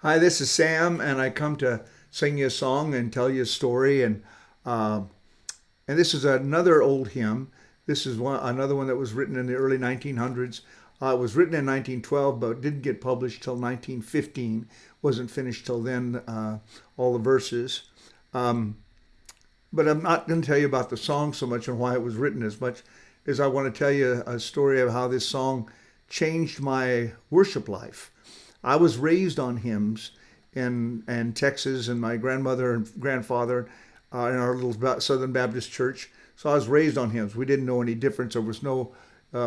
Hi, this is Sam, and I come to sing you a song and tell you a story. Uh, and this is another old hymn. This is another one that was written in the early 1900s. It was written in 1912, but didn't get published till 1915. Wasn't finished till then. All the verses. Um, but I'm not going to tell you about the song so much and why it was written as much as I want to tell you a story of how this song changed my worship life. I was raised on hymns in Texas, and my grandmother and grandfather in our little Southern Baptist church. So I was raised on hymns. We didn't know any difference. There was no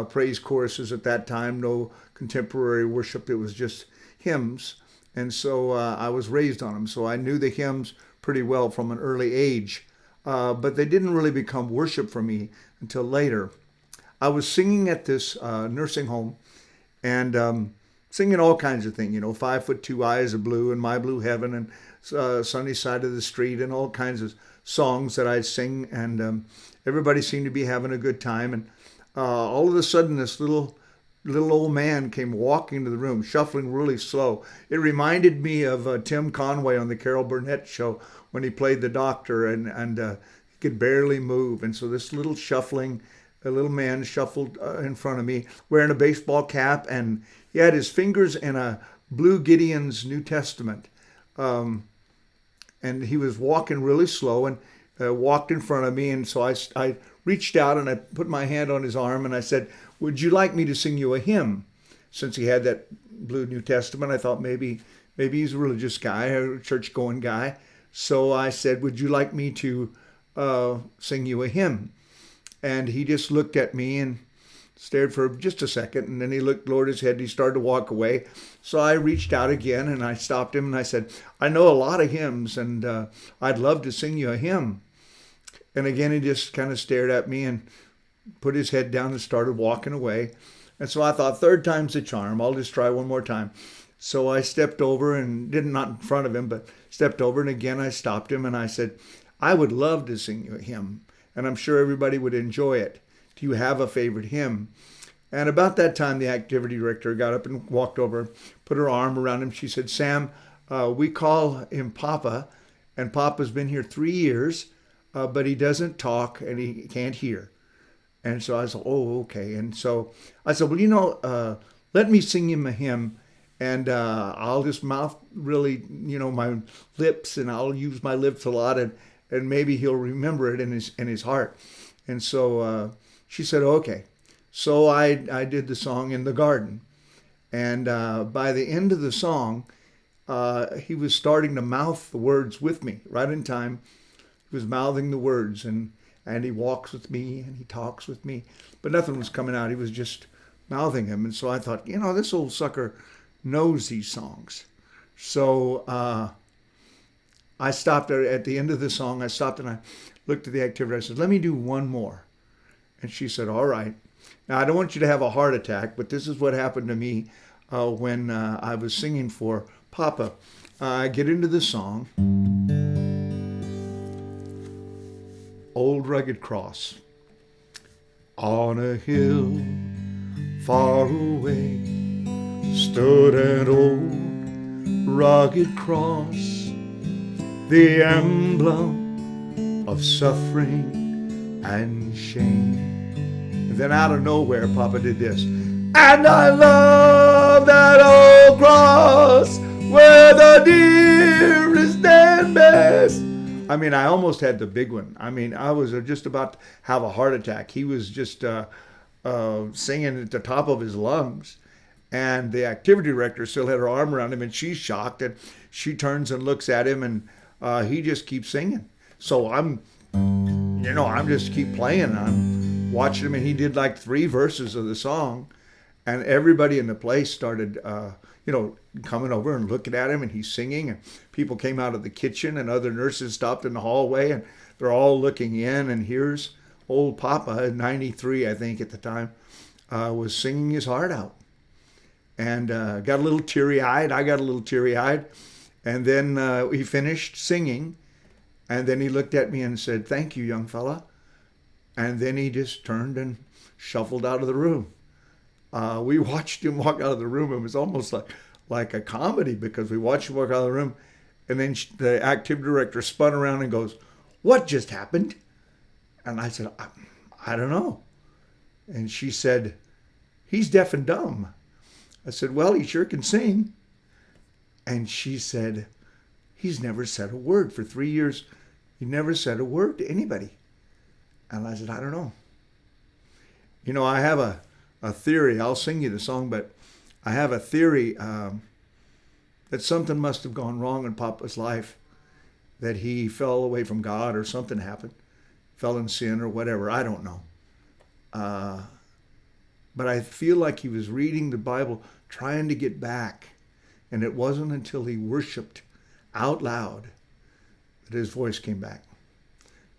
praise choruses at that time, no contemporary worship. It was just hymns. And so I was raised on them. So I knew the hymns pretty well from an early age. But they didn't really become worship for me until later. I was singing at this nursing home, and singing all kinds of things, 5 foot 2 eyes of blue and my blue heaven and sunny side of the street and all kinds of songs that I'd sing. And everybody seemed to be having a good time. And all of a sudden, this little old man came walking into the room, shuffling really slow. It reminded me of Tim Conway on the Carol Burnett show when he played the doctor, and he could barely move. And so this little shuffling, a little man shuffled in front of me, wearing a baseball cap, and he had his fingers in a Blue Gideon's New Testament. Um, and he was walking really slow and walked in front of me. And so I reached out and I put my hand on his arm and I said, "Would you like me to sing you a hymn?" Since he had that Blue New Testament, I thought maybe he's a religious guy, a church-going guy. So I said, "Would you like me to sing you a hymn?" And he just looked at me and stared for just a second, and then he lowered his head, and he started to walk away. So I reached out again, and I stopped him, and I said, "I know a lot of hymns, and I'd love to sing you a hymn." And again, he just kind of stared at me and put his head down and started walking away. And so I thought, third time's the charm. I'll just try one more time. So I stepped over and didn't, not in front of him, but stepped over, and again I stopped him, and I said, "I would love to sing you a hymn, and I'm sure everybody would enjoy it. Do you have a favorite hymn?" And about that time, the activity director got up and walked over, put her arm around him. She said, "Sam, we call him Papa, and Papa's been here 3 years, but he doesn't talk and he can't hear." And so I said, "Oh, okay." And so I said, "Well, let me sing him a hymn, and I'll just mouth really, my lips, and I'll use my lips a lot, and maybe he'll remember it in his heart." And so she said, "Okay." So I did the song in the garden. And by the end of the song, he was starting to mouth the words with me right in time. He was mouthing the words, and he walks with me and he talks with me. But nothing was coming out. He was just mouthing them. And so I thought, this old sucker knows these songs. So I stopped at the end of the song. I stopped and I looked at the activity. I said, "Let me do one more." And she said, "All right." Now, I don't want you to have a heart attack, but this is what happened to me when I was singing for Papa. I get into the song, "Old Rugged Cross." On a hill far away stood an old rugged cross, the emblem of suffering and shame. And then out of nowhere, Papa did this. "And I love that old cross where the dearest and best." I mean, I almost had the big one. I mean, I was just about to have a heart attack. He was just singing at the top of his lungs. And the activity director still had her arm around him, and she's shocked. And she turns and looks at him, and he just keeps singing. So I'm just keep playing. I'm watching him, and he did like 3 verses of the song. And everybody in the place started, coming over and looking at him, and he's singing. And people came out of the kitchen, and other nurses stopped in the hallway, and they're all looking in. And here's old Papa, 93, I think, at the time, was singing his heart out. And got a little teary-eyed. I got a little teary-eyed. And then he finished singing. And then he looked at me and said, "Thank you, young fella." And then he just turned and shuffled out of the room. We watched him walk out of the room. It was almost like a comedy because we watched her walk out of the room, and then the active director spun around and goes, "What just happened?" And I said, I don't know. And she said, "He's deaf and dumb." I said, "Well, he sure can sing." And she said, "He's never said a word for 3 years. He never said a word to anybody." And I said, "I don't know." You know, I have a theory. I'll sing you the song, but I have a theory that something must have gone wrong in Papa's life, that he fell away from God or something happened, fell in sin or whatever. I don't know. But I feel like he was reading the Bible, trying to get back. And it wasn't until he worshiped out loud that his voice came back.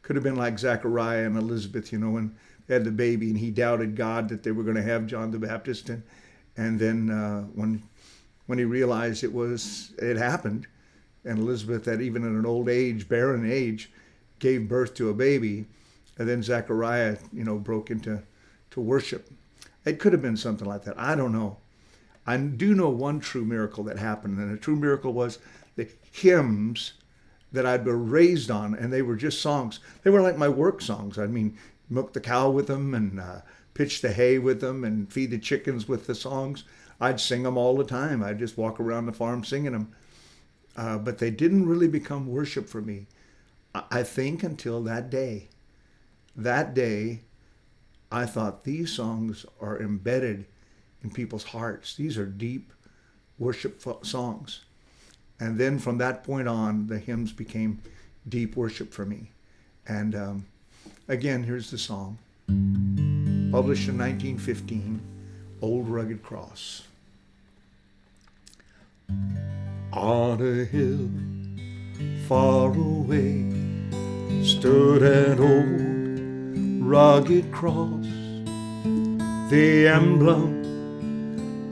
Could have been like Zechariah and Elizabeth, you know, when they had the baby and he doubted God that they were going to have John the Baptist. And then when he realized it happened, and Elizabeth, that even at an old age, barren age, gave birth to a baby, and then Zechariah, you know, broke into worship. It could have been something like that. I don't know. I do know one true miracle that happened, and the true miracle was the hymns that I'd been raised on, and they were just songs. They were like my work songs. I mean, milk the cow with them, and pitch the hay with them, and feed the chickens with the songs. I'd sing them all the time. I'd just walk around the farm singing them. But they didn't really become worship for me, I think, until that day. That day, I thought these songs are embedded in people's hearts. These are deep worship songs. And then from that point on, the hymns became deep worship for me. And again, here's the song. Published in 1915, Old Rugged Cross. On a hill far away stood an old rugged cross, the emblem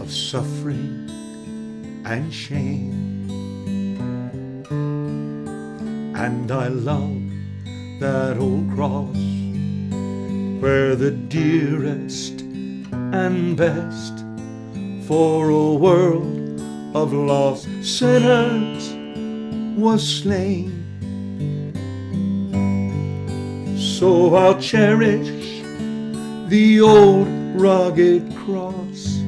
of suffering and shame. And I love that old cross, where the dearest and best for a world of lost sinners was slain. So I'll cherish the old rugged cross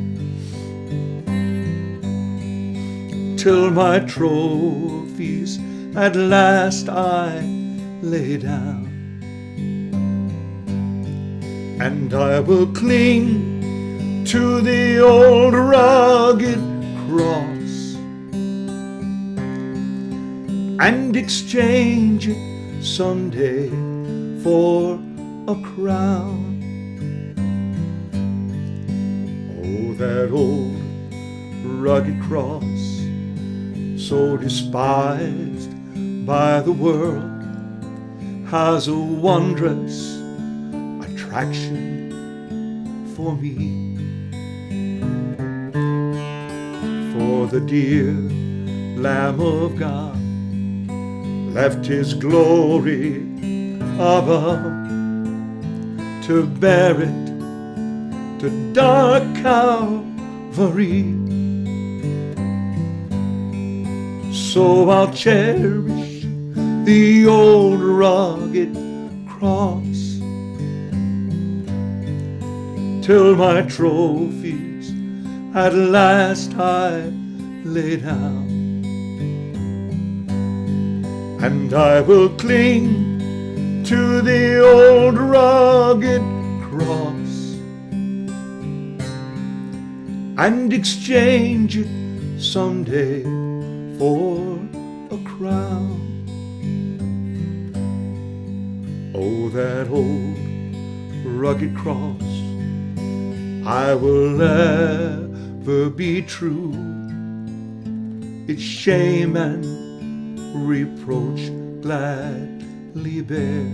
till my trophies at last I lay down. And I will cling to the old rugged cross and exchange it someday for a crown. Oh, that old rugged cross, so despised by the world, has a wondrous attraction for me. For the dear Lamb of God left his glory above to bear it to dark Calvary. So I'll cherish the old rugged cross till my trophies at last I lay down. And I will cling to the old rugged cross and exchange it someday for a crown. Oh, that old rugged cross, I will ever be true. Its shame and reproach gladly bear.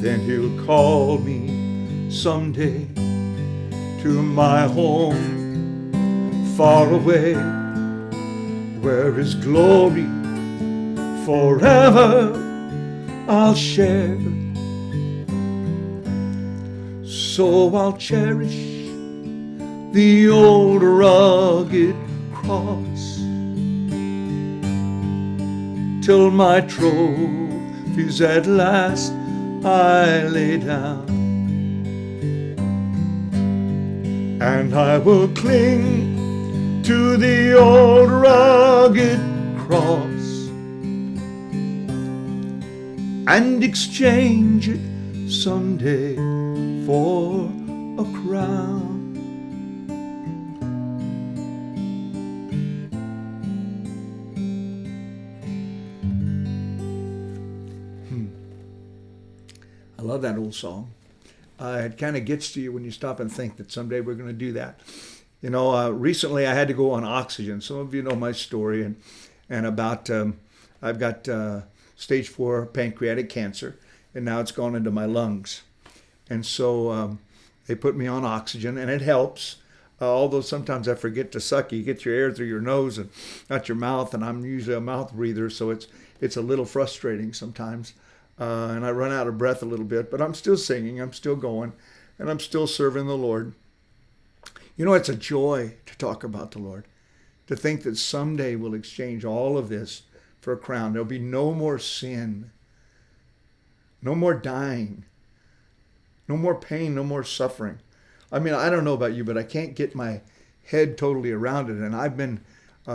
Then he'll call me someday to my home far away, where his glory forever I'll share. So I'll cherish the old rugged cross, till my trophies at last I lay down, and I will cling to the old rugged cross and exchange it someday for a crown. I love that old song. It kind of gets to you when you stop and think that someday we're going to do that. You know, recently I had to go on oxygen. Some of you know my story, and about I've got stage 4 pancreatic cancer, and now it's gone into my lungs. And so they put me on oxygen, and it helps. Although sometimes I forget to suck. You get your air through your nose and not your mouth, and I'm usually a mouth breather, so it's a little frustrating sometimes. And I run out of breath a little bit, but I'm still singing, I'm still going, and I'm still serving the Lord. You know, it's a joy to talk about the Lord, to think that someday we'll exchange all of this for a crown. There'll be no more sin, no more dying, no more pain, no more suffering. I mean, I don't know about you, but I can't get my head totally around it. And I've been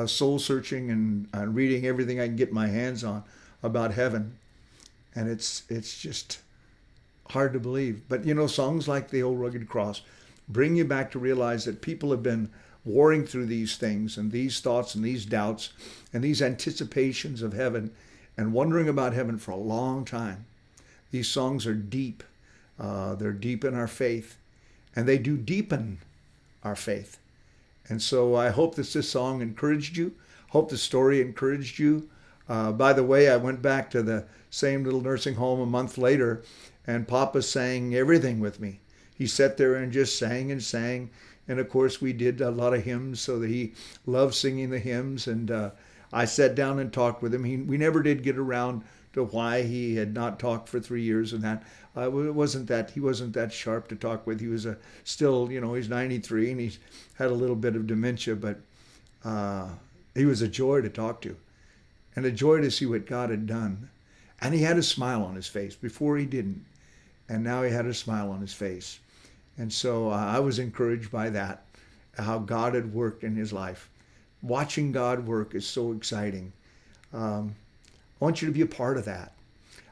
soul searching and reading everything I can get my hands on about heaven. And it's just hard to believe. But, you know, songs like The Old Rugged Cross bring you back to realize that people have been warring through these things and these thoughts and these doubts and these anticipations of heaven and wondering about heaven for a long time. These songs are deep. They're deep in our faith, and they do deepen our faith. And so I hope that this song encouraged you. Hope the story encouraged you. By the way, I went back to the same little nursing home a month later, and Papa sang everything with me. He sat there and just sang and sang. And of course, we did a lot of hymns, so that he loved singing the hymns. And I sat down and talked with him. We never did get around to why he had not talked for 3 years and that. He wasn't that sharp to talk with. He was still, you know, he's 93 and he's had a little bit of dementia, but he was a joy to talk to and a joy to see what God had done. And he had a smile on his face. Before he didn't. And now he had a smile on his face. And so I was encouraged by that, how God had worked in his life. Watching God work is so exciting. I want you to be a part of that.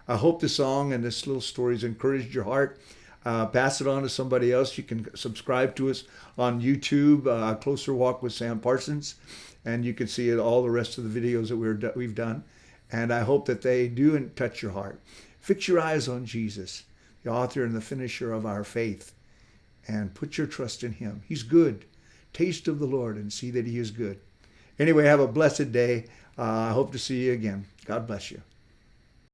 I hope the song and this little story has encouraged your heart. Pass it on to somebody else. You can subscribe to us on YouTube, Closer Walk with Sam Parsons, and you can see all the rest of the videos that we've done. And I hope that they do touch your heart. Fix your eyes on Jesus, the author and the finisher of our faith, and put your trust in him. He's good. Taste of the Lord and see that he is good. Anyway, have a blessed day. I hope to see you again. God bless you.